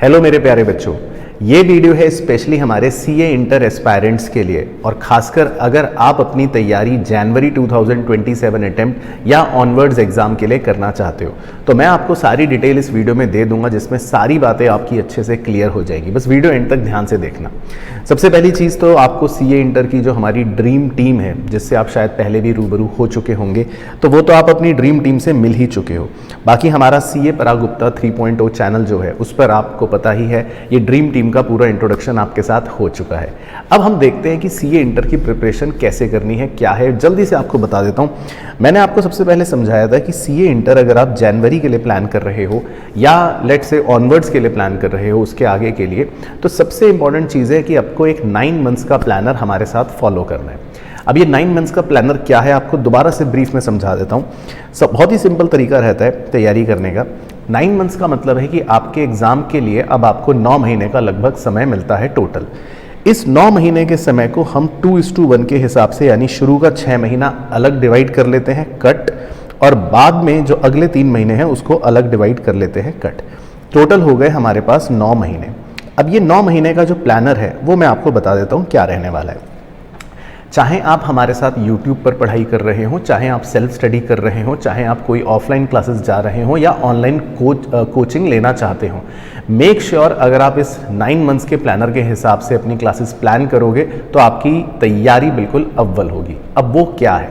Hello मेरे प्यारे बच्चों, ये वीडियो है स्पेशली हमारे सीए इंटर एस्पायरेंट्स के लिए और खासकर अगर आप अपनी तैयारी जनवरी 2027 अटेम्प्ट या ऑनवर्ड्स एग्जाम के लिए करना चाहते हो तो मैं आपको सारी डिटेल इस वीडियो में दे दूंगा जिसमें सारी बातें आपकी अच्छे से क्लियर हो जाएगी। बस वीडियो एंड तक ध्यान से देखना। सबसे पहली चीज़ तो आपको सीए इंटर की जो हमारी ड्रीम टीम है जिससे आप शायद पहले भी रूबरू हो चुके होंगे तो वो तो आप अपनी ड्रीम टीम से मिल ही चुके हो। बाकी हमारा सीए पराग गुप्ता 3.0 चैनल जो है उस पर आपको पता ही है ये ड्रीम टीम का पूरा इंट्रोडक्शन आपके साथ हो चुका है। अब हम देखते हैं कि सीए इंटर की प्रिपरेशन कैसे करनी है, क्या है, जल्दी से आपको बता देता हूँ। मैंने आपको सबसे पहले समझाया था कि सीए इंटर अगर आप जनवरी के लिए प्लान कर रहे हो या लेट से ऑनवर्ड्स के लिए प्लान कर रहे हो उसके आगे के लिए, तो सबसे इंपॉर्टेंट चीज़ है कि आपको एक 9 मंथ्स का प्लानर हमारे साथ फॉलो करना है। अब ये 9 मंथ्स का प्लानर क्या है आपको दोबारा से ब्रीफ में समझा देता हूँ। सब बहुत ही सिंपल तरीका रहता है तैयारी करने का। 9 मंथ्स का मतलब है कि आपके एग्जाम के लिए अब आपको 9 महीने का लगभग समय मिलता है टोटल। इस 9 महीने के समय को हम 2:1 के हिसाब से यानी शुरू का 6 महीना अलग डिवाइड कर लेते हैं कट, और बाद में जो अगले 3 महीने हैं उसको अलग डिवाइड कर लेते हैं कट। टोटल हो गए हमारे पास 9 महीने। अब ये 9 महीने का जो प्लानर है वो मैं आपको बता देता हूँ क्या रहने वाला है। चाहे आप हमारे साथ YouTube पर पढ़ाई कर रहे हो, चाहे आप सेल्फ स्टडी कर रहे हो, चाहे आप कोई ऑफलाइन क्लासेस जा रहे हो या ऑनलाइन कोचिंग लेना चाहते हो, मेक श्योर अगर आप इस 9 मंथ्स के प्लानर के हिसाब से अपनी क्लासेस प्लान करोगे तो आपकी तैयारी बिल्कुल अव्वल होगी। अब वो क्या है?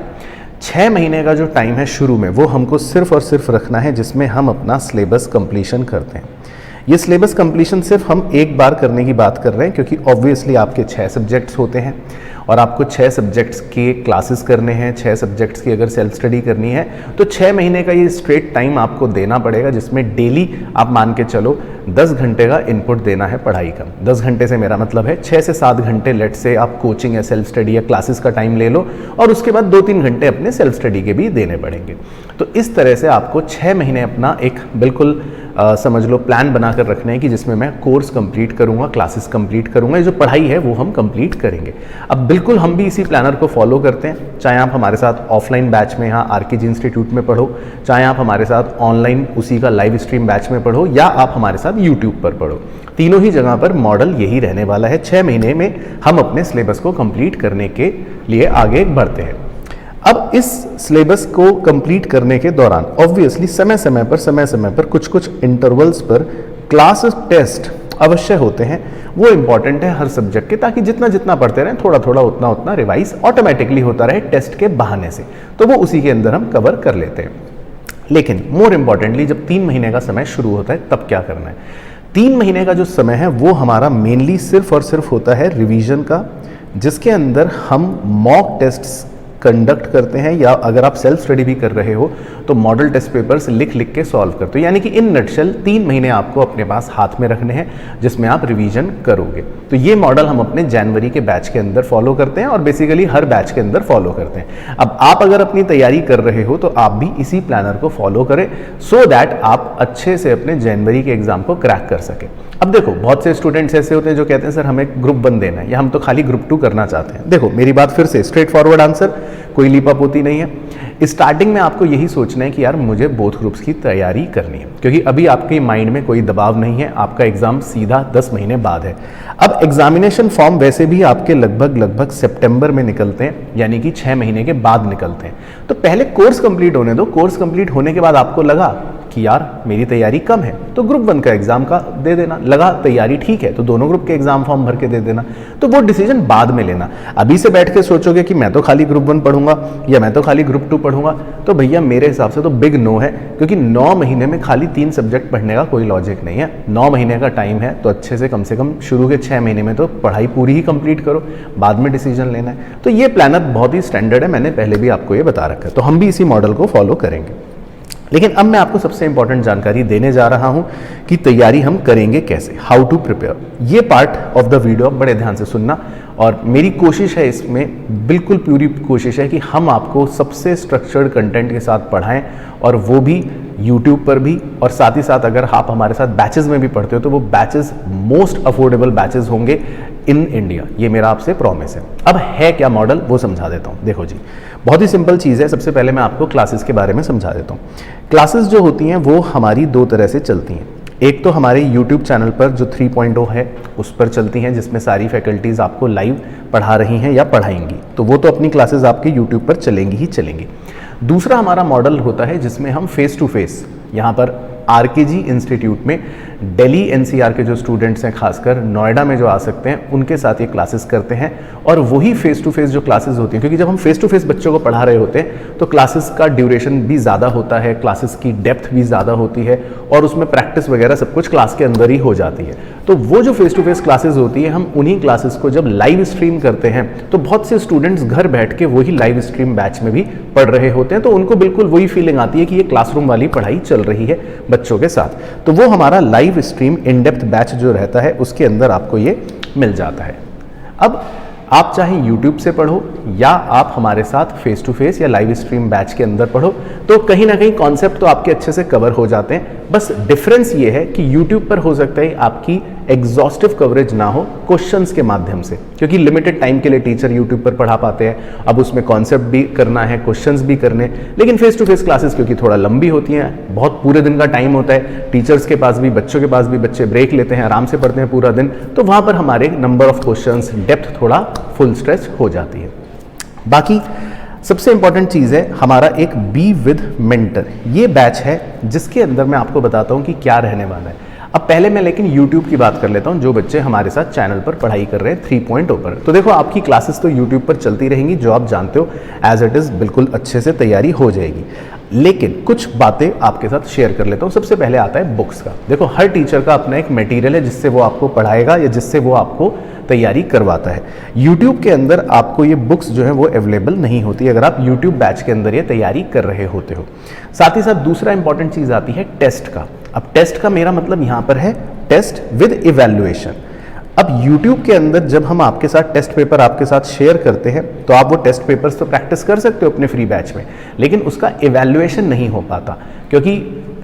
6 महीने का जो टाइम है शुरू में वो हमको सिर्फ और सिर्फ रखना है जिसमें हम अपना सिलेबस कंप्लीशन करते हैं। ये सिलेबस कंप्लीशन सिर्फ हम एक बार करने की बात कर रहे हैं क्योंकि ऑब्वियसली आपके 6 सब्जेक्ट्स होते हैं और आपको 6 सब्जेक्ट्स के क्लासेस करने हैं। 6 सब्जेक्ट्स की अगर सेल्फ स्टडी करनी है तो 6 महीने का ये स्ट्रेट टाइम आपको देना पड़ेगा जिसमें डेली आप मान के चलो 10 घंटे का इनपुट देना है पढ़ाई का। 10 घंटे से मेरा मतलब है 6 से 7 घंटे लेट से आप कोचिंग या सेल्फ स्टडी या क्लासेस का टाइम ले लो और उसके बाद 2-3 घंटे अपने सेल्फ स्टडी के भी देने पड़ेंगे। तो इस तरह से आपको 6 महीने अपना एक बिल्कुल समझ लो प्लान बनाकर रखना है कि जिसमें मैं कोर्स कंप्लीट करूंगा, क्लासेस कंप्लीट करूंगा, ये जो पढ़ाई है वो हम कंप्लीट करेंगे। अब बिल्कुल हम भी इसी प्लानर को फॉलो करते हैं, चाहे आप हमारे साथ ऑफलाइन बैच में यहाँ RKG इंस्टीट्यूट में पढ़ो, चाहे आप हमारे साथ ऑनलाइन उसी का लाइव स्ट्रीम बैच में पढ़ो या आप हमारे साथ यूट्यूब पर पढ़ो। तीनों ही जगह पर मॉडल यही रहने वाला है। 6 महीने में हम अपने सिलेबस को कंप्लीट करने के लिए आगे बढ़ते हैं। अब इस सिलेबस को कंप्लीट करने के दौरान ऑब्वियसली समय समय पर कुछ इंटरवल्स पर क्लास टेस्ट अवश्य होते हैं। वो इंपॉर्टेंट है हर सब्जेक्ट के, ताकि जितना जितना पढ़ते रहें थोड़ा थोड़ा उतना उतना रिवाइज ऑटोमेटिकली होता रहे टेस्ट के बहाने से, तो वो उसी के अंदर हम कवर कर लेते हैं। लेकिन मोर इम्पॉर्टेंटली जब 3 महीने का समय शुरू होता है तब क्या करना है? 3 महीने का जो समय है वो हमारा मेनली सिर्फ और सिर्फ होता है रिवीजन का, जिसके अंदर हम मॉक टेस्ट्स कंडक्ट करते हैं या अगर आप सेल्फ स्टडी भी कर रहे हो तो मॉडल टेस्ट पेपर्स लिख लिख के सॉल्व करते हो। यानी कि इन नटशेल 3 महीने आपको अपने पास हाथ में रखने हैं जिसमें आप रिवीजन करोगे। तो ये मॉडल हम अपने जनवरी के बैच के अंदर फॉलो करते हैं और बेसिकली हर बैच के अंदर फॉलो करते हैं। अब आप अगर अपनी तैयारी कर रहे हो तो आप भी इसी प्लानर को फॉलो करें सो दैट आप अच्छे से अपने जनवरी के एग्जाम को क्रैक कर सकें। अब देखो बहुत से स्टूडेंट्स ऐसे होते हैं जो कहते हैं सर हमें ग्रुप 1 देना है या हम तो खाली ग्रुप 2 करना चाहते हैं। देखो मेरी बात फिर से स्ट्रेट फॉरवर्ड आंसर, कोई लीपापोती नहीं है। स्टार्टिंग में आपको यही सोचना है कि यार मुझे बोथ ग्रुप्स की तैयारी करनी है क्योंकि अभी आपके माइंड में कोई दबाव नहीं है, आपका एग्जाम सीधा 10 महीने बाद है। अब एग्जामिनेशन फॉर्म वैसे भी आपके लगभग सितंबर में निकलते हैं, यानी कि 6 महीने के बाद निकलते हैं। तो पहले कोर्स कंप्लीट होने दो। कोर्स कंप्लीट होने के बाद आपको लगा कि यार मेरी तैयारी कम है तो ग्रुप 1 का एग्जाम का दे देना, लगा तैयारी ठीक है तो दोनों ग्रुप के एग्जाम फॉर्म भर के दे देना। तो वो डिसीजन बाद में लेना। अभी से बैठ के सोचोगे कि मैं तो खाली ग्रुप 1 पढ़ूंगा या मैं तो खाली ग्रुप 2 पढ़ूंगा, तो भैया मेरे हिसाब से तो बिग नो है, क्योंकि 9 महीने में खाली 3 सब्जेक्ट पढ़ने का कोई लॉजिक नहीं है। 9 महीने का टाइम है तो अच्छे से कम शुरू के 6 महीने में तो पढ़ाई पूरी ही कंप्लीट करो, बाद में डिसीजन लेना है। तो ये प्लानर बहुत ही स्टैंडर्ड है, मैंने पहले भी आपको ये बता रखा है, तो हम भी इसी मॉडल को फॉलो करेंगे। लेकिन अब मैं आपको सबसे इंपॉर्टेंट जानकारी देने जा रहा हूं कि तैयारी हम करेंगे कैसे, हाउ टू प्रिपेयर। ये पार्ट ऑफ द वीडियो आप बड़े ध्यान से सुनना और मेरी कोशिश है इसमें, बिल्कुल पूरी कोशिश है कि हम आपको सबसे स्ट्रक्चर्ड कंटेंट के साथ पढ़ाएं और वो भी YouTube पर भी, और साथ ही साथ अगर आप हमारे साथ बैचेस में भी पढ़ते हो तो वो बैचेस मोस्ट अफोर्डेबल बैचेस होंगे इन इंडिया, ये मेरा आपसे प्रॉमिस है। अब है क्या मॉडल वो समझा देता हूँ। देखो जी बहुत ही सिंपल चीज़ है। सबसे पहले मैं आपको क्लासेस के बारे में समझा देता हूँ। क्लासेस जो होती हैं वो हमारी 2 तरह से चलती हैं। एक तो हमारे YouTube चैनल पर जो 3.0 है उस पर चलती हैं, जिसमें सारी फैकल्टीज़ आपको लाइव पढ़ा रही हैं या पढ़ाएंगी, तो वो तो अपनी क्लासेस आपके YouTube पर चलेंगी ही चलेंगी। दूसरा हमारा मॉडल होता है जिसमें हम फेस टू फेस यहाँ पर आरकेजी इंस्टीट्यूट में दिल्ली एनसीआर के जो स्टूडेंट्स हैं, खासकर नोएडा में जो आ सकते हैं, उनके साथ ये क्लासेस करते हैं। और वही फेस टू फेस जो क्लासेस होती हैं, क्योंकि जब हम फेस टू फेस बच्चों को पढ़ा रहे होते हैं तो क्लासेस का ड्यूरेशन भी ज़्यादा होता है, क्लासेस की डेप्थ भी ज़्यादा होती है और उसमें प्रैक्टिस वगैरह सब कुछ क्लास के अंदर ही हो जाती है। तो वो जो फेस टू फेस क्लासेस होती है, हम उन्हीं क्लासेस को जब लाइव स्ट्रीम करते हैं तो बहुत से स्टूडेंट्स घर बैठ के वही लाइव स्ट्रीम बैच में भी पढ़ रहे होते हैं, तो उनको बिल्कुल वही फीलिंग आती है कि ये क्लासरूम वाली पढ़ाई चल रही है बच्चों के साथ। तो वो हमारा live stream in depth batch जो रहता है उसके अंदर आपको ये मिल जाता है। अब आप चाहे YouTube से पढ़ो या आप हमारे साथ फेस टू फेस या लाइव स्ट्रीम बैच के अंदर पढ़ो, तो कहीं ना कहीं कॉन्सेप्ट तो आपके अच्छे से कवर हो जाते हैं। बस डिफरेंस ये है कि YouTube पर हो सकता है आपकी एग्जॉस्टिव कवरेज ना हो क्वेश्चंस के माध्यम से, क्योंकि लिमिटेड टाइम के लिए टीचर YouTube पर पढ़ा पाते हैं। अब उसमें कॉन्सेप्ट भी करना है, क्वेश्चंस भी करने, लेकिन फेस टू फेस क्लासेस क्योंकि थोड़ा लंबी होती हैं, बहुत पूरे दिन का टाइम होता है, टीचर्स के पास भी बच्चों के पास भी, बच्चे ब्रेक लेते हैं, आराम से पढ़ते हैं पूरा दिन, तो वहाँ पर हमारे नंबर ऑफ क्वेश्चंस, डेप्थ थोड़ा फुल स्ट्रेच हो जाती है। बाकी सबसे इंपॉर्टेंट चीज़ है हमारा एक बी विद मेंटर, ये बैच है जिसके अंदर मैं आपको बताता हूँ कि क्या रहने वाला है। अब पहले मैं लेकिन YouTube की बात कर लेता हूँ, जो बच्चे हमारे साथ चैनल पर पढ़ाई कर रहे हैं 3.0 पर। तो देखो, आपकी क्लासेस तो YouTube पर चलती रहेंगी, जो आप जानते हो एज इट इज़ बिल्कुल अच्छे से तैयारी हो जाएगी। लेकिन कुछ बातें आपके साथ शेयर कर लेता हूँ। सबसे पहले आता है बुक्स का। देखो, हर टीचर का अपना एक मटेरियल है जिससे वो आपको पढ़ाएगा या जिससे वो आपको तैयारी करवाता है। YouTube के अंदर आपको ये बुक्स जो है वो अवेलेबल नहीं होती अगर आप YouTube बैच के अंदर ये तैयारी कर रहे होते हो। साथ ही साथ दूसरा इंपॉर्टेंट चीज़ आती है टेस्ट का। अब टेस्ट का मेरा मतलब यहाँ पर है टेस्ट विद इवैल्यूएशन। अब YouTube के अंदर जब हम आपके साथ टेस्ट पेपर आपके साथ शेयर करते हैं तो आप वो टेस्ट पेपर्स तो प्रैक्टिस कर सकते हो अपने फ्री बैच में, लेकिन उसका इवैल्यूएशन नहीं हो पाता, क्योंकि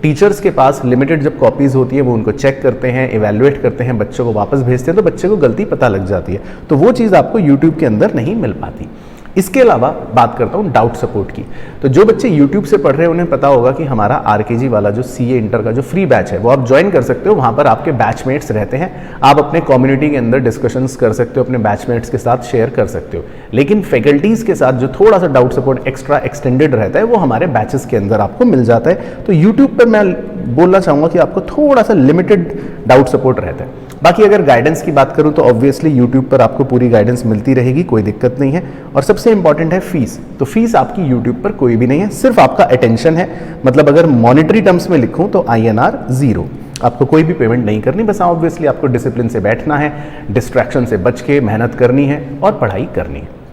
टीचर्स के पास लिमिटेड जब कॉपीज़ होती है वो उनको चेक करते हैं, इवैल्यूएट करते हैं, बच्चों को वापस भेजते हैं, तो बच्चे को गलती पता लग जाती है। तो वो चीज़ आपको YouTube के अंदर नहीं मिल पाती। इसके अलावा बात करता हूँ डाउट सपोर्ट की। तो जो बच्चे YouTube से पढ़ रहे हैं उन्हें पता होगा कि हमारा आरकेजी वाला जो CA इंटर का जो फ्री बैच है वो आप ज्वाइन कर सकते हो। वहाँ पर आपके बैचमेट्स रहते हैं, आप अपने कम्युनिटी के अंदर डिस्कशंस कर सकते हो, अपने बैचमेट्स के साथ शेयर कर सकते हो। लेकिन फैकल्टीज़ के साथ जो थोड़ा सा डाउट सपोर्ट एक्स्ट्रा एक्सटेंडेड रहता है वो हमारे बैचेस के अंदर आपको मिल जाता है। तो यूट्यूब पर मैं बोलना चाहूँगा कि आपको थोड़ा सा लिमिटेड डाउट सपोर्ट रहता है। बाकी अगर गाइडेंस की बात करूं तो ऑब्वियसली YouTube पर आपको पूरी गाइडेंस मिलती रहेगी, कोई दिक्कत नहीं है। और सबसे इंपॉर्टेंट है फीस। तो फीस आपकी YouTube पर कोई भी नहीं है, सिर्फ आपका अटेंशन है। मतलब अगर मॉनेटरी टर्म्स में लिखूं तो INR 0, आपको कोई भी पेमेंट नहीं करनी, बस ऑब्वियसली आपको डिसिप्लिन से बैठना है, डिस्ट्रैक्शन से बच के मेहनत करनी है और पढ़ाई करनी है।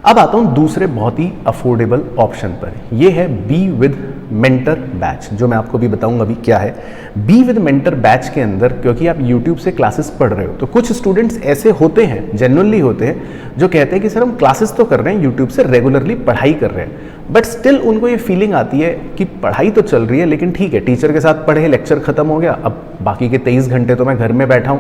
अब आता हूं दूसरे बहुत ही अफोर्डेबल ऑप्शन पर, यह है बी विद मेंटर बैच, जो मैं आपको भी बताऊंगा अभी क्या है। बी विद मेंटर बैच के अंदर क्योंकि आप YouTube से क्लासेस पढ़ रहे हो तो कुछ स्टूडेंट्स ऐसे होते हैं, जेन्युइनली होते हैं, जो कहते हैं कि सर हम क्लासेस तो कर रहे हैं, YouTube से रेगुलरली पढ़ाई कर रहे हैं, बट स्टिल उनको ये फीलिंग आती है कि पढ़ाई तो चल रही है, लेकिन ठीक है टीचर के साथ पढ़े, लेक्चर खत्म हो गया, अब बाकी के 23 घंटे तो मैं घर में बैठा हूँ,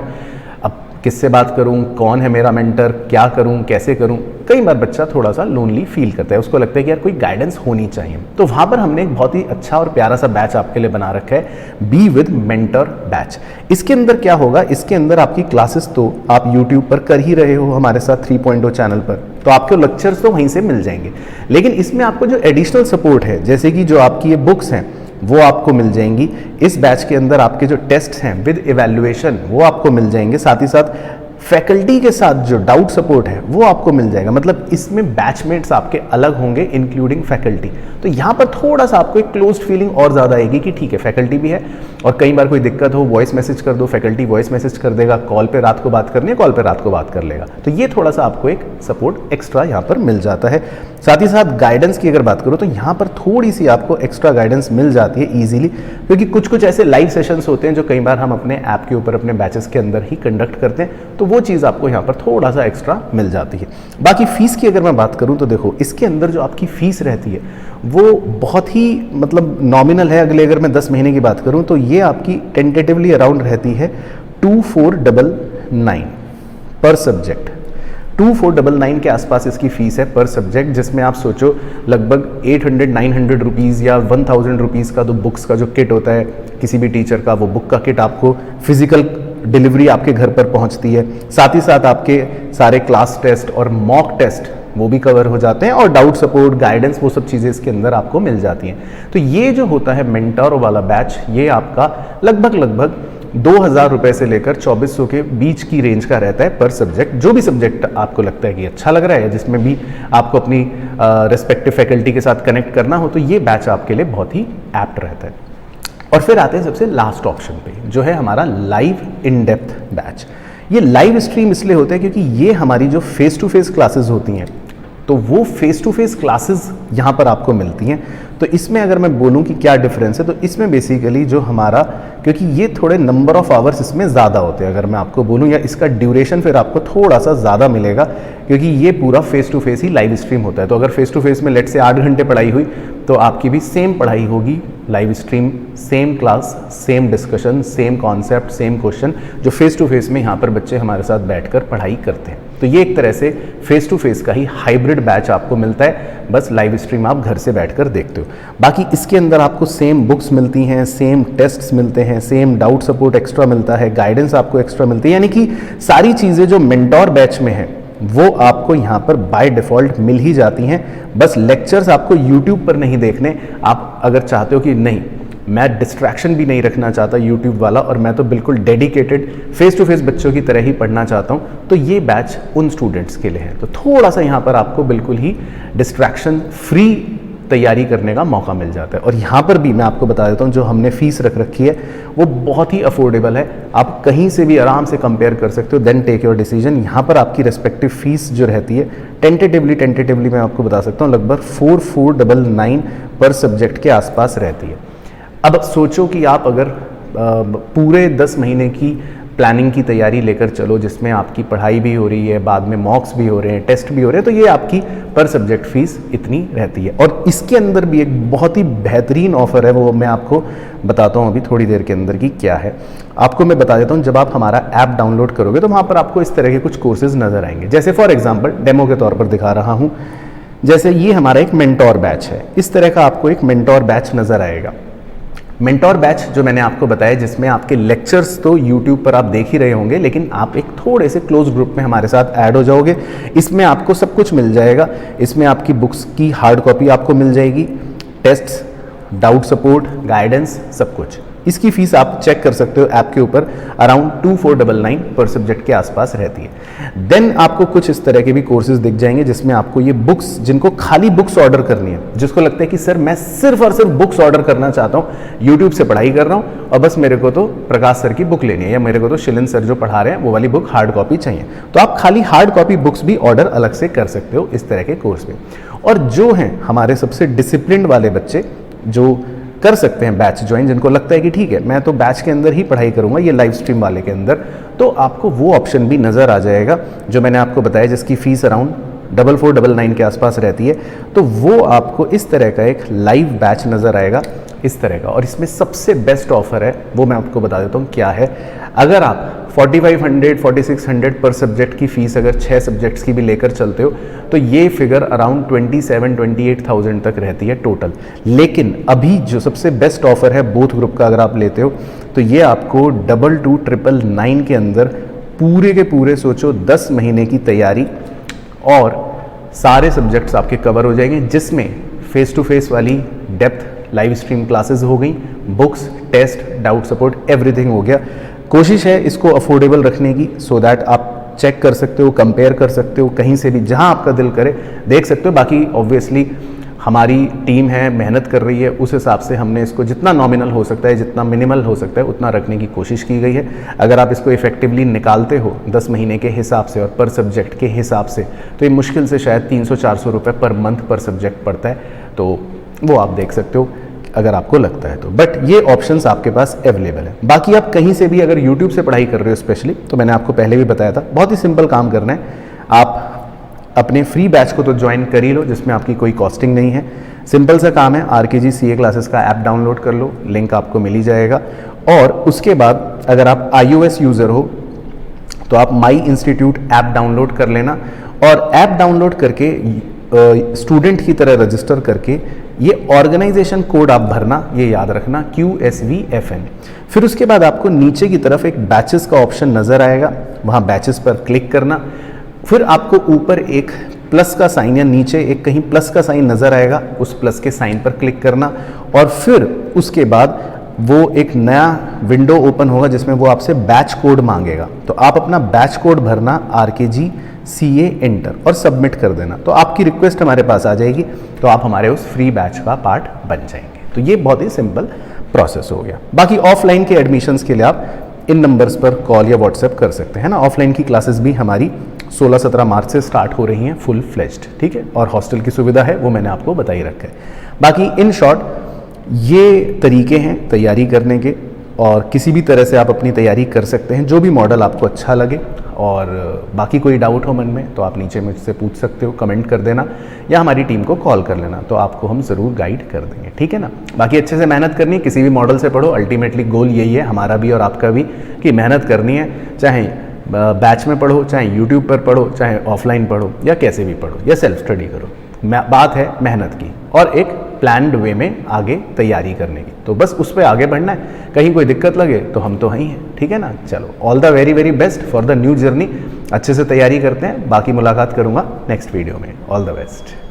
अब किससे बात करूं, कौन है मेरा मेंटर, क्या करूं, कैसे करूं। कई बार बच्चा थोड़ा सा लोनली फील करता है, उसको लगता है कि यार कोई गाइडेंस होनी चाहिए। तो वहां पर हमने एक बहुत ही अच्छा और प्यारा सा बैच आपके लिए बना रखा है, बी विद मेंटर बैच। इसके अंदर क्या होगा, इसके अंदर आपकी क्लासेस तो आप यूट्यूब पर कर ही रहे हो हमारे साथ 3.0 चैनल पर, तो आपके लेक्चर्स तो वहीं से मिल जाएंगे, लेकिन इसमें आपको जो एडिशनल सपोर्ट है, जैसे कि जो आपकी ये बुक्स हैं वो आपको मिल जाएंगी। इस बैच के अंदर आपके जो टेस्ट हैं विद इवैल्यूएशन वो आपको मिल जाएंगे। साथ ही साथ फैकल्टी के साथ जो डाउट सपोर्ट है वो आपको मिल जाएगा। मतलब इसमें बैचमेट्स आपके अलग होंगे इंक्लूडिंग फैकल्टी। तो यहाँ पर थोड़ा सा आपको एक क्लोज्ड फीलिंग और ज़्यादा आएगी कि ठीक है फैकल्टी भी है, और कई बार कोई दिक्कत हो वॉइस मैसेज कर दो, फैकल्टी वॉइस मैसेज कर देगा, कॉल पे रात को बात करनी है कॉल पे रात को बात कर लेगा। तो ये थोड़ा सा आपको एक सपोर्ट एक्स्ट्रा यहाँ पर मिल जाता है। साथ ही साथ गाइडेंस की अगर बात करो तो यहाँ पर थोड़ी सी आपको एक्स्ट्रा गाइडेंस मिल जाती है ईजिली, क्योंकि कुछ कुछ ऐसे लाइव सेशंस होते हैं जो कई बार हम अपने ऐप के ऊपर अपने बैचेस के अंदर ही कंडक्ट करते हैं, तो वो चीज़ आपको यहाँ पर थोड़ा सा एक्स्ट्रा मिल जाती है। बाकी फीस की अगर मैं बात करूँ तो देखो इसके अंदर जो आपकी फीस रहती है वो बहुत ही मतलब नॉमिनल है। अगर मैं 10 महीने की बात करूँ तो ये आपकी टेंटेटिवली अराउंड रहती है 2499 पर सब्जेक्ट। 2499 के आसपास इसकी फ़ीस है पर सब्जेक्ट, जिसमें आप सोचो लगभग 800-900 रुपीज़ या 1000 रुपीज़ का तो बुक्स का जो किट होता है किसी भी टीचर का, वो बुक का किट आपको फिजिकल डिलीवरी आपके घर पर पहुंचती है। साथ ही साथ आपके सारे क्लास टेस्ट और मॉक टेस्ट वो भी कवर हो जाते हैं, और डाउट सपोर्ट, गाइडेंस, वो सब चीज़ें इसके अंदर आपको मिल जाती हैं। तो ये जो होता है मेंटर वाला बैच, ये आपका लगभग 2000 रुपये से लेकर 2400 के बीच की रेंज का रहता है पर सब्जेक्ट। जो भी सब्जेक्ट आपको लगता है कि अच्छा लग रहा है, जिसमें भी आपको अपनी रेस्पेक्टिव फैकल्टी के साथ कनेक्ट करना हो, तो ये बैच आपके लिए बहुत ही एप्ट रहता है। और फिर आते हैं सबसे लास्ट ऑप्शन पे, जो है हमारा लाइव इन डेप्थ बैच। ये लाइव स्ट्रीम इसलिए होता है क्योंकि ये हमारी जो फेस टू फेस क्लासेस होती हैं, तो वो फेस टू फेस क्लासेस यहाँ पर आपको मिलती हैं। तो इसमें अगर मैं बोलूँ कि क्या डिफरेंस है, तो इसमें बेसिकली जो हमारा, क्योंकि ये थोड़े नंबर ऑफ आवर्स इसमें ज़्यादा होते हैं, अगर मैं आपको बोलूँ, या इसका ड्यूरेशन फिर आपको थोड़ा सा ज़्यादा मिलेगा, क्योंकि ये पूरा फेस टू फेस ही लाइव स्ट्रीम होता है। तो अगर फेस टू फेस में लेट से 8 घंटे पढ़ाई हुई, तो आपकी भी सेम पढ़ाई होगी live stream, same class, same discussion, same concept, same question, जो फेस टू फेस में यहाँ पर बच्चे हमारे साथ बैठकर पढ़ाई करते हैं। तो ये एक तरह से फेस टू फेस का ही हाइब्रिड बैच आपको मिलता है, बस लाइव स्ट्रीम आप घर से बैठकर देखते हो। बाकी इसके अंदर आपको सेम बुक्स मिलती हैं, सेम टेस्ट्स मिलते हैं, सेम डाउट सपोर्ट एक्स्ट्रा मिलता है, गाइडेंस आपको एक्स्ट्रा मिलती है, यानी कि सारी चीज़ें जो मेंटोर बैच में है वो आपको यहाँ पर बाय डिफ़ॉल्ट मिल ही जाती हैं। बस लेक्चर्स आपको यूट्यूब पर नहीं देखने, आप अगर चाहते हो कि नहीं मैं डिस्ट्रैक्शन भी नहीं रखना चाहता यूट्यूब वाला, और मैं तो बिल्कुल डेडिकेटेड फेस टू फेस बच्चों की तरह ही पढ़ना चाहता हूँ, तो ये बैच उन स्टूडेंट्स के लिए है। तो थोड़ा सा यहाँ पर आपको बिल्कुल ही डिस्ट्रैक्शन फ्री तैयारी करने का मौका मिल जाता है। और यहाँ पर भी मैं आपको बता देता हूँ, जो हमने फीस रख रखी है वो बहुत ही अफोर्डेबल है, आप कहीं से भी आराम से कंपेयर कर सकते हो, देन टेक योर डिसीजन। यहाँ पर आपकी रेस्पेक्टिव फीस जो रहती है टेंटेटिवली मैं आपको बता सकता हूँ लगभग 4499 पर सब्जेक्ट के आसपास रहती है। अब सोचो कि आप अगर पूरे 10 महीने की प्लानिंग की तैयारी लेकर चलो, जिसमें आपकी पढ़ाई भी हो रही है, बाद में मॉक्स भी हो रहे हैं, टेस्ट भी हो रहे हैं, तो ये आपकी पर सब्जेक्ट फीस इतनी रहती है। और इसके अंदर भी एक बहुत ही बेहतरीन ऑफर है, वो मैं आपको बताता हूँ अभी थोड़ी देर के अंदर की क्या है। आपको मैं बता देता हूँ, जब आप हमारा ऐप डाउनलोड करोगे तो वहाँ पर आपको इस तरह के कुछ कोर्सेज नज़र आएंगे। जैसे फॉर एग्जाम्पल डेमो के तौर पर दिखा रहा हूँ, जैसे ये हमारा एक मेंटोर बैच है, इस तरह का आपको एक मेंटोर बैच नज़र आएगा। मेंटोर बैच जो मैंने आपको बताया, जिसमें आपके लेक्चर्स तो YouTube पर आप देख ही रहे होंगे, लेकिन आप एक थोड़े से क्लोज ग्रुप में हमारे साथ ऐड हो जाओगे। इसमें आपको सब कुछ मिल जाएगा, इसमें आपकी बुक्स की हार्ड कॉपी आपको मिल जाएगी, टेस्ट्स, डाउट सपोर्ट, गाइडेंस, सब कुछ। इसकी फीस आप चेक कर सकते हो ऐप के ऊपर, अराउंड 2499 पर सब्जेक्ट के आसपास रहती है। देन आपको कुछ इस तरह के भी कोर्सेज दिख जाएंगे, जिसमें आपको ये बुक्स, जिनको खाली बुक्स ऑर्डर करनी है, जिसको लगता है कि सर मैं सिर्फ और सिर्फ बुक्स ऑर्डर करना चाहता हूँ, यूट्यूब से पढ़ाई कर रहा हूँ और बस मेरे को तो प्रकाश सर की बुक लेनी है, या मेरे को तो शिलिन सर जो पढ़ा रहे हैं वो वाली बुक हार्ड कॉपी चाहिए, तो आप खाली हार्ड कॉपी बुक्स भी ऑर्डर अलग से कर सकते हो इस तरह के कोर्स में। और जो हैं हमारे सबसे डिसिप्लिन वाले बच्चे, जो कर सकते हैं बैच ज्वाइन, जिनको लगता है कि ठीक है मैं तो बैच के अंदर ही पढ़ाई करूंगा, ये लाइव स्ट्रीम वाले के अंदर, तो आपको वो ऑप्शन भी नज़र आ जाएगा जो मैंने आपको बताया, जिसकी फ़ीस अराउंड 4499 के आसपास रहती है। तो वो आपको इस तरह का एक लाइव बैच नज़र आएगा इस तरह का। और इसमें सबसे बेस्ट ऑफर है, वो मैं आपको बता देता हूँ क्या है। अगर आप 4500 4600 पर सब्जेक्ट की फ़ीस अगर 6 सब्जेक्ट्स की भी लेकर चलते हो, तो ये फिगर अराउंड 27-28,000 तक रहती है टोटल। लेकिन अभी जो सबसे बेस्ट ऑफर है बोथ ग्रुप का अगर आप लेते हो, तो ये आपको 22,999 के अंदर पूरे के पूरे सोचो 10 महीने की तैयारी और सारे सब्जेक्ट्स आपके कवर हो जाएंगे, जिसमें फेस टू फेस वाली डेप्थ लाइव स्ट्रीम क्लासेस हो गई, books, test, doubt support, everything हो गया। कोशिश है इसको अफोर्डेबल रखने की, सो दैट आप चेक कर सकते हो, कंपेयर कर सकते हो, कहीं से भी जहां आपका दिल करे देख सकते हो। बाकी ऑब्वियसली हमारी टीम है, मेहनत कर रही है, उस हिसाब से हमने इसको जितना नॉमिनल हो सकता है, जितना मिनिमल हो सकता है, उतना रखने की कोशिश की गई है। अगर आप इसको इफेक्टिवली निकालते हो 10 महीने के हिसाब से और पर सब्जेक्ट के हिसाब से, तो ये मुश्किल से शायद 300-400 रुपये पर मंथ पर सब्जेक्ट पड़ता है, तो वो आप देख सकते हो अगर आपको लगता है तो। बट ये ऑप्शंस आपके पास अवेलेबल है। बाकी आप कहीं से भी अगर यूट्यूब से पढ़ाई कर रहे हो स्पेशली, तो मैंने आपको पहले भी बताया था, बहुत ही सिंपल काम करना है, आप अपने फ्री बैच को तो ज्वाइन कर ही लो, जिसमें आपकी कोई कॉस्टिंग नहीं है। सिंपल सा काम है, RKG CA क्लासेस का ऐप डाउनलोड कर लो, लिंक आपको मिल ही जाएगा। और उसके बाद अगर आप iOS यूज़र हो तो आप माई इंस्टीट्यूट ऐप डाउनलोड कर लेना, और ऐप डाउनलोड करके स्टूडेंट की तरह रजिस्टर करके ये ऑर्गेनाइजेशन कोड आप भरना, ये याद रखना QSVFN। फिर उसके बाद आपको नीचे की तरफ एक बैचेस का ऑप्शन नज़र आएगा, वहाँ बैचेस पर क्लिक करना। फिर आपको ऊपर एक प्लस का साइन या नीचे एक कहीं प्लस का साइन नज़र आएगा, उस प्लस के साइन पर क्लिक करना और फिर उसके बाद वो एक नया विंडो ओपन होगा जिसमें वो आपसे बैच कोड मांगेगा। तो आप अपना बैच कोड भरना RKG CA एंटर और सबमिट कर देना। तो आपकी रिक्वेस्ट हमारे पास आ जाएगी, तो आप हमारे उस फ्री बैच का पार्ट बन जाएंगे। तो ये बहुत ही सिंपल प्रोसेस हो गया। बाकी ऑफलाइन के एडमिशन्स के लिए आप इन नंबर्स पर कॉल या व्हाट्सएप कर सकते हैं ना। ऑफलाइन की क्लासेस भी हमारी 16-17 मार्च से स्टार्ट हो रही हैं फुल फ्लेज्ड, ठीक है। और हॉस्टल की सुविधा है, वो मैंने आपको बताई रखा है। बाकी इन शॉर्ट ये तरीके हैं तैयारी करने के, और किसी भी तरह से आप अपनी तैयारी कर सकते हैं, जो भी मॉडल आपको अच्छा लगे। और बाकी कोई डाउट हो मन में तो आप नीचे मुझसे पूछ सकते हो, कमेंट कर देना या हमारी टीम को कॉल कर लेना, तो आपको हम ज़रूर गाइड कर देंगे, ठीक है ना। बाकी अच्छे से मेहनत करनी है, किसी भी मॉडल से पढ़ो, अल्टीमेटली गोल यही है हमारा भी और आपका भी कि मेहनत करनी है, चाहे बैच में पढ़ो, चाहे यूट्यूब पर पढ़ो, चाहे ऑफलाइन पढ़ो या कैसे भी पढ़ो या सेल्फ स्टडी करो। बात है मेहनत की और एक प्लान्ड वे में आगे तैयारी करने की, तो बस उस पर आगे बढ़ना है। कहीं कोई दिक्कत लगे तो हम तो वहीं हैं, ठीक है ना। चलो, all the very very best for the new journey. अच्छे से तैयारी करते हैं, बाकी मुलाकात करूंगा नेक्स्ट वीडियो में। All the best.